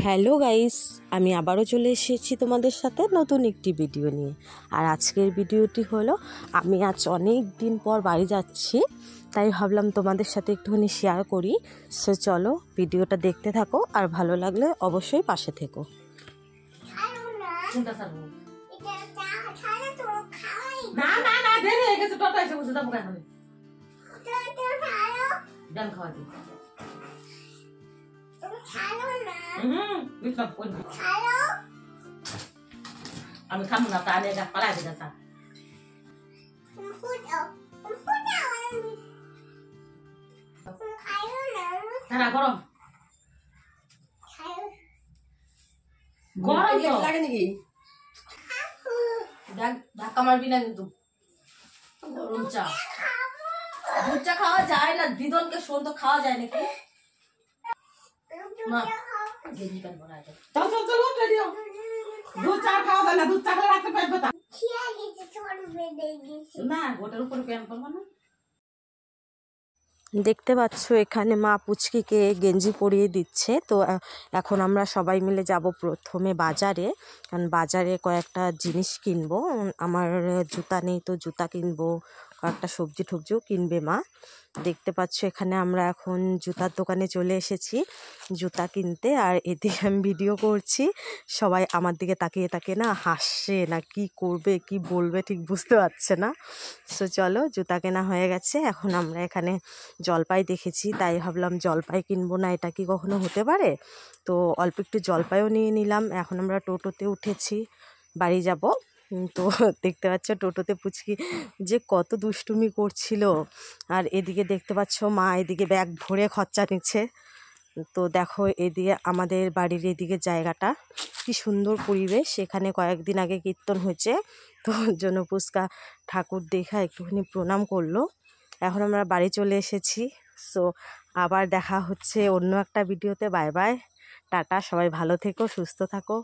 Hello guys, আমি আবারও চলে এসেছি তোমাদের সাথে নতুন একটি ভিডিও নিয়ে। আর আজকের ভিডিওটি হলো, আমি আজ অনেক দিন পর বাড়ি যাচ্ছি, তাই ভাবলাম তোমাদের সাথে একটুখানি শেয়ার করি। সো চলো ভিডিওটা দেখতে থাকো, আর ভালো লাগলে অবশ্যই পাশে থেকো। আমি খাবো না, তা নিয়ে পালাই দিতে তা গরম গরম লাগে নাকি? ধাক্কা মারবি না কিন্তু। গরম চা, দুধ চা খাওয়া যায় না, দিদনকে শোন তো খাওয়া যায় নাকি? মা গেঞ্জি প্যান্ট পরা আছে, চল চল চল উঠে দিও। দুধ চা খাওয়া যায় না, দুধ চা খেলে রাখতে পারবে না। না গোটার উপরে প্যান্ট পরবো না। দেখতে পাচ্ছ এখানে মা পুচকিকে গেঞ্জি পরিয়ে দিচ্ছে। তো এখন আমরা সবাই মিলে যাব প্রথমে বাজারে, কারণ বাজারে কয়েকটা জিনিস কিনবো। আমার জুতা নেই, তো জুতা কিনবো, কয়েকটা সবজি টবজিও কিনবে মা। দেখতে পাচ্ছ এখানে আমরা এখন জুতার দোকানে চলে এসেছি জুতা কিনতে। আর এদিকে আমি ভিডিও করছি, সবাই আমার দিকে তাকিয়ে তাকিয়ে না হাসছে, না কি করবে কি বলবে ঠিক বুঝতে পারছে না। সো চলো, জুতা কেনা হয়ে গেছে। এখন আমরা এখানে জলপাই দেখেছি, তাই ভাবলাম জলপাই কিনবো না, এটা কি কখনো হতে পারে। তো অল্প একটু জলপাইও নিয়ে নিলাম। এখন আমরা টোটোতে উঠেছি, বাড়ি যাব। তো দেখতে পাচ্ছ টোটোতে পুচকি যে কত দুষ্টুমি করছিল। আর এদিকে দেখতে পাচ্ছ মা এদিকে ব্যাগ ভরে খরচা নিচ্ছে। তো দেখো এদিকে আমাদের বাড়ির এদিকে জায়গাটা কি সুন্দর পরিবেশ। এখানে কয়েকদিন আগে কীর্তন হয়েছে, তো জন্য পুচকা ঠাকুর দেখা একটুখানি প্রণাম করলো। এখন আমরা বাড়ি চলে এসেছি। সো আবার দেখা হচ্ছে অন্য একটা ভিডিওতে। বাই বাই, টাটা, সবাই ভালো থেকো, সুস্থ থাকো।